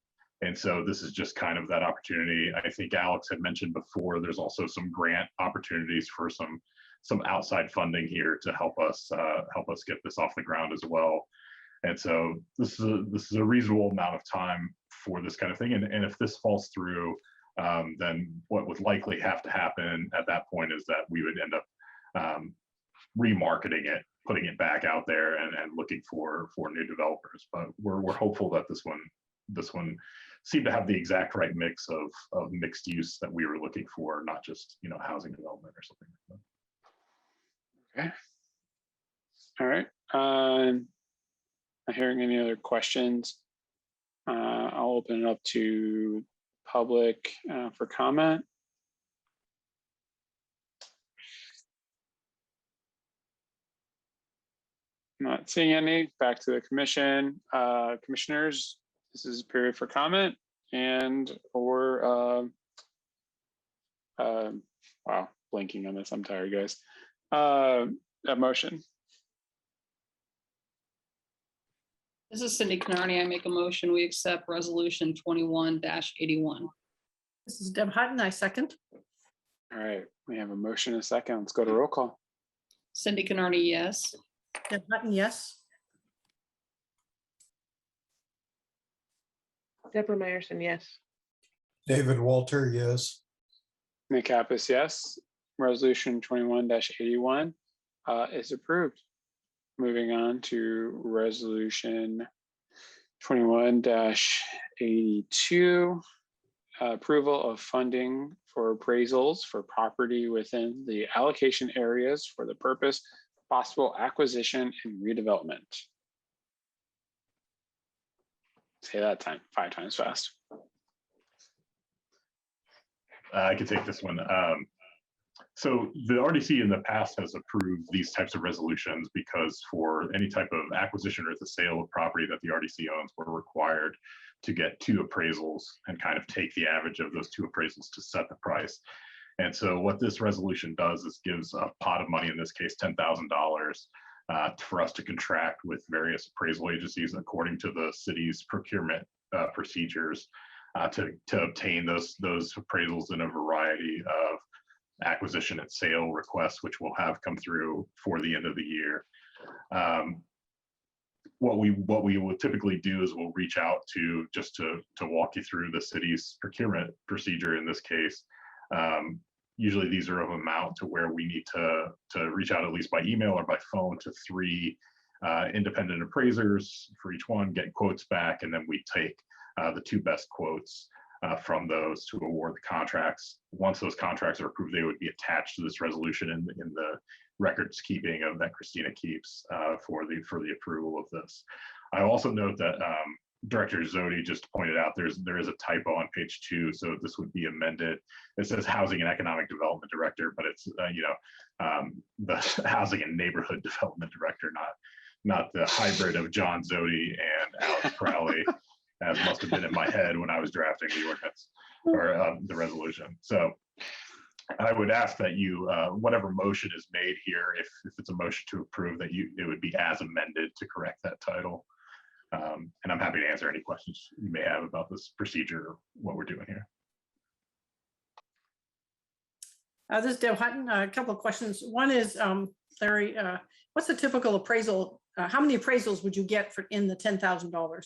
And so this is just kind of that opportunity. I think Alex had mentioned before, there's also some grant opportunities for some outside funding here to help us get this off the ground as well. And so this is a reasonable amount of time for this kind of thing. And if this falls through, then what would likely have to happen at that point is that we would end up remarketing it, putting it back out there and looking for new developers. But we're hopeful that this one seemed to have the exact right mix of mixed use that we were looking for, not just housing development or something like that. Okay. All right. Not hearing any other questions. I'll open it up to public for comment. Not seeing any. Back to the commission. Commissioners, this is a period for comment or wow, blanking on this. I'm tired, guys. A motion. This is Cindy Canarney. I make a motion, we accept resolution 21-81. This is Deb Hutton. I second. All right, we have a motion and a second. Let's go to roll call. Cindy Canarney, yes. Deb Hutton, yes. Deborah Meyerson, yes. David Walter, yes. Nick Kappas, yes. Resolution 21-81 is approved. Moving on to resolution 21-82, approval of funding for appraisals for property within the allocation areas for the purpose of possible acquisition and redevelopment. Say that 5 times fast. I can take this one. So the RDC in the past has approved these types of resolutions because for any type of acquisition or the sale of property that the RDC owns, we're required to get 2 appraisals and kind of take the average of those 2 appraisals to set the price. And so what this resolution does is gives a pot of money, in this case, $10,000, for us to contract with various appraisal agencies according to the city's procurement procedures to obtain those appraisals in a variety of acquisition and sale requests, which will have come through for the end of the year. What we will typically do is we'll reach out to just to walk you through the city's procurement procedure in this case. Usually these are of amount to where we need to reach out at least by email or by phone to 3 independent appraisers for each one, get quotes back, and then we take the 2 best quotes from those to award the contracts. Once those contracts are approved, they would be attached to this resolution in the records keeping of that Christina keeps for the approval of this. I also note that Director Zodi just pointed out there is a typo on page 2, so this would be amended. It says Housing and Economic Development Director, but it's the Housing and Neighborhood Development Director, not the hybrid of John Zodi and Alex Crowley, as must have been in my head when I was drafting the ordinance or the resolution. So I would ask that you, whatever motion is made here, if it's a motion to approve, that it would be as amended to correct that title. And I'm happy to answer any questions you may have about this procedure or what we're doing here. This is Deb Hutton. A couple of questions. One is, Larry, what's the typical appraisal? How many appraisals would you get in the $10,000?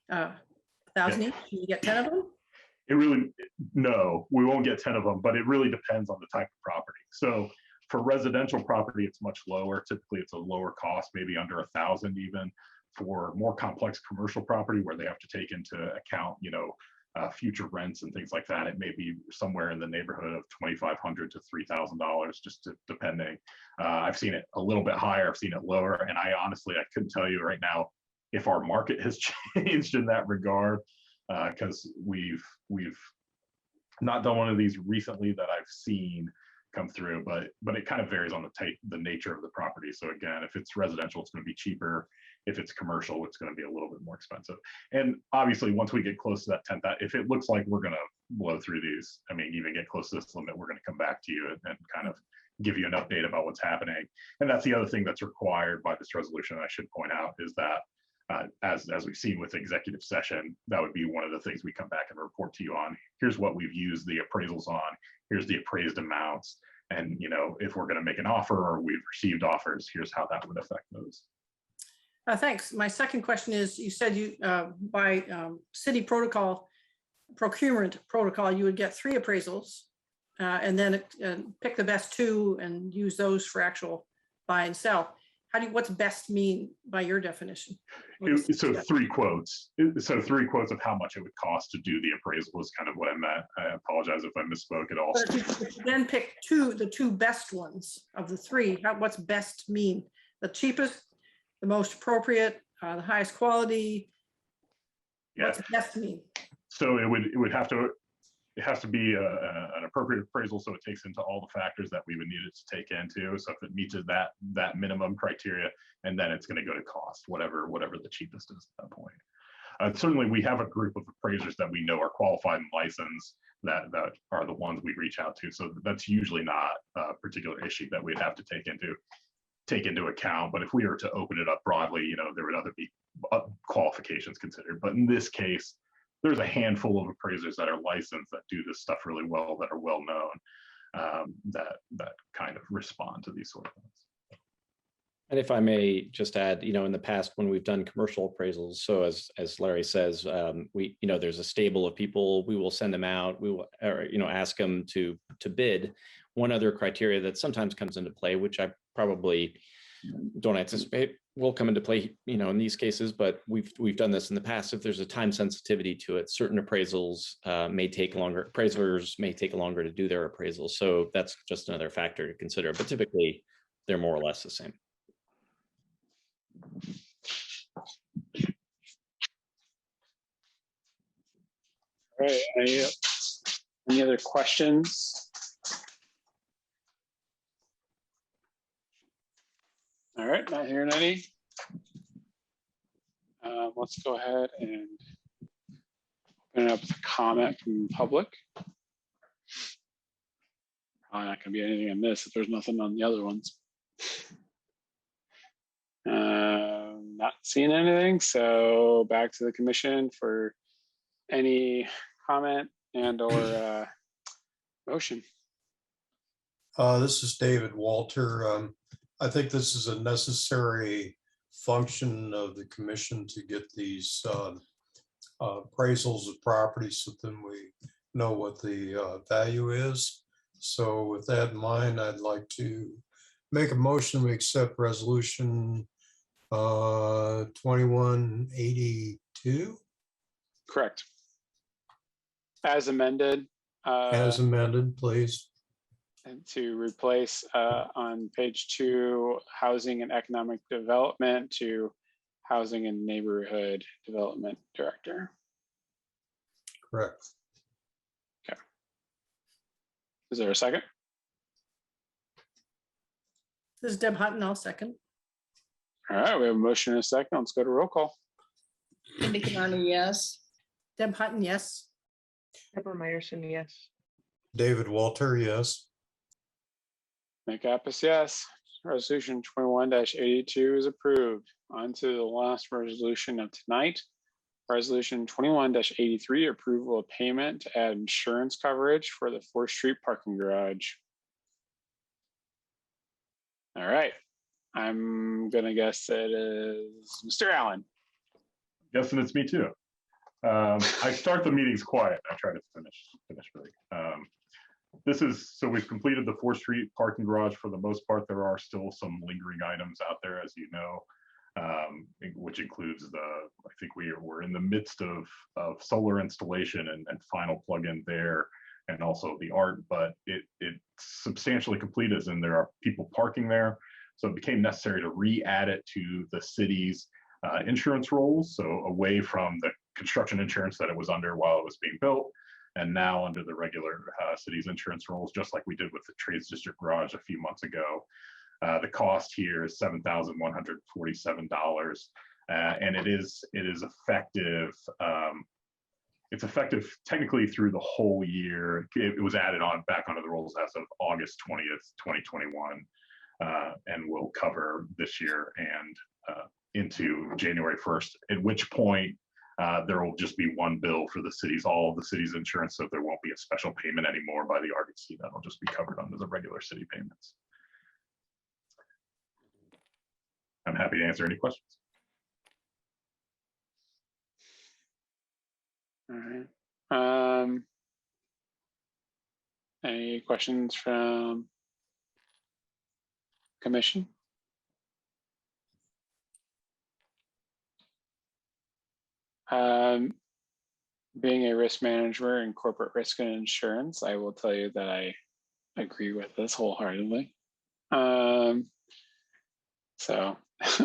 1,000 each? Can you get 10 of them? No, we won't get 10 of them, but it really depends on the type of property. So for residential property, it's much lower. Typically, it's a lower cost, maybe under 1,000 even. For more complex commercial property where they have to take into account, future rents and things like that, it may be somewhere in the neighborhood of $2,500 to $3,000, just depending. I've seen it a little bit higher, I've seen it lower, and I couldn't tell you right now if our market has changed in that regard, because we've not done one of these recently that I've seen come through, but it kind of varies on the nature of the property. So again, if it's residential, it's going to be cheaper. If it's commercial, it's going to be a little bit more expensive. And obviously, once we get close to that 10th, if it looks like we're going to blow through these, even get close to this limit, we're going to come back to you and kind of give you an update about what's happening. And that's the other thing that's required by this resolution, I should point out, is that as we've seen with executive session, that would be one of the things we come back and report to you on. Here's what we've used the appraisals on. Here's the appraised amounts. And if we're going to make an offer or we've received offers, here's how that would affect those. Thanks. My second question is, you said by city procurement protocol, you would get 3 appraisals and then pick the best 2 and use those for actual buy and sell. What's best mean by your definition? So 3 quotes. So 3 quotes of how much it would cost to do the appraisal is kind of what I meant. I apologize if I misspoke at all. But if you then pick the 2 best ones of the 3, what's best mean? The cheapest, the most appropriate, the highest quality? Yeah. What's best mean? So it has to be an appropriate appraisal, so it takes into all the factors that we would need it to take into. So if it meets that minimum criteria, and then it's going to go to cost, whatever the cheapest is at that point. Certainly, we have a group of appraisers that we know are qualified and licensed that are the ones we reach out to. So that's usually not a particular issue that we'd have to take into. take into account. But if we were to open it up broadly, you know, there would other be qualifications considered. But in this case, there's a handful of appraisers that are licensed that do this stuff really well, that are well known, that kind of respond to these sort of things. And if I may just add, you know, in the past when we've done commercial appraisals, so as Larry says, we, you know, there's a stable of people, we will send them out, we will, or, you know, ask them to bid. One other criteria that sometimes comes into play, which I probably don't anticipate will come into play, you know, in these cases, but we've done this in the past. If there's a time sensitivity to it, certain appraisals may take longer, appraisers may take longer to do their appraisals. So that's just another factor to consider, but typically they're more or less the same. All right, any other questions? All right, not hearing any. Let's go ahead and open it up to comment from the public. Probably not gonna be anything in this if there's nothing on the other ones. Not seeing anything, so back to the commission for any comment and or motion. This is David Walter. I think this is a necessary function of the commission to get these appraisals of properties so then we know what the value is. So with that in mind, I'd like to make a motion to accept resolution 2182. Correct. As amended. As amended, please. And to replace on page 2, housing and economic development to housing and neighborhood development director. Correct. Okay. Is there a second? This is Deb Hutton, I'll second. All right, we have a motion and a second. Let's go to roll call. Cindy Canarney, yes. Deb Hutton, yes. Deborah Meyerson, yes. David Walter, yes. Nick Apis, yes. Resolution 21-82 is approved. On to the last resolution of tonight. Resolution 21-83, approval of payment to add insurance coverage for the 4th Street parking garage. All right. I'm gonna guess it is Mr. Allen. Guessing it's me too. I start the meetings quiet. I try to finish big. This is, so we've completed the 4th Street parking garage for the most part. There are still some lingering items out there, as you know, which includes I think we're in the midst of solar installation and final plug-in there, and also the art, but it's substantially complete, as in there are people parking there. So it became necessary to re-add it to the city's insurance rolls, so away from the construction insurance that it was under while it was being built, and now under the regular city's insurance rolls, just like we did with the Trades District Garage a few months ago. The cost here is $7,147, and it is effective. It's effective technically through the whole year. It was added on back onto the rolls as of August 20th, 2021, and will cover this year and into January 1st, at which point there will just be one bill for all of the city's insurance, so there won't be a special payment anymore by the RDC. That'll just be covered under the regular city payments. I'm happy to answer any questions. All right. Any questions from commission? Being a risk manager in corporate risk and insurance, I will tell you that I agree with this wholeheartedly. So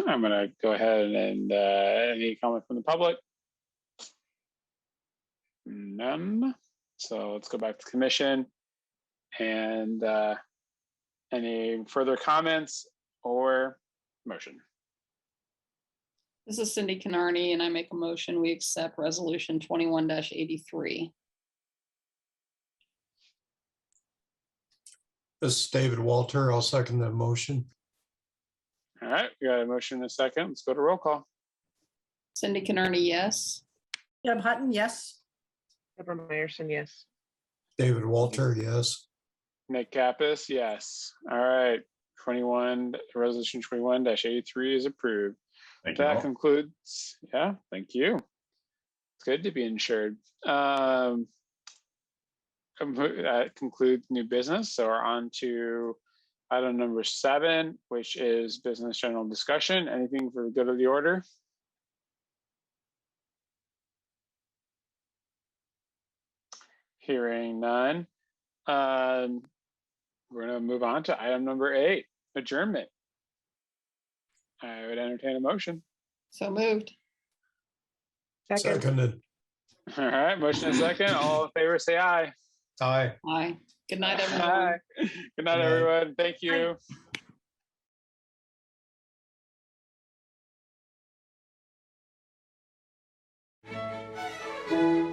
I'm gonna go ahead and any comment from the public? None. So let's go back to commission and any further comments or motion? This is Cindy Canarney, and I make a motion, we accept resolution 21-83. This is David Walter. I'll second the motion. All right, we got a motion and a second. Let's go to roll call. Cindy Canarney, yes. Deb Hutton, yes. Deborah Meyerson, yes. David Walter, yes. Nick Kappas, yes. All right, resolution 21-83 is approved. Thank you That all. concludes, yeah, thank you. It's good to be insured. That concludes new business. So we're on to item number 7, which is business general discussion. Anything for the good of the order? Hearing none. We're going to move on to item number 8, adjournment. I would entertain a motion. So moved. Second. Seconded. All right, motion and second. All in favor, say aye. Aye. Aye. Good night, everyone. Aye. Good night, everyone. Thank you. Aye.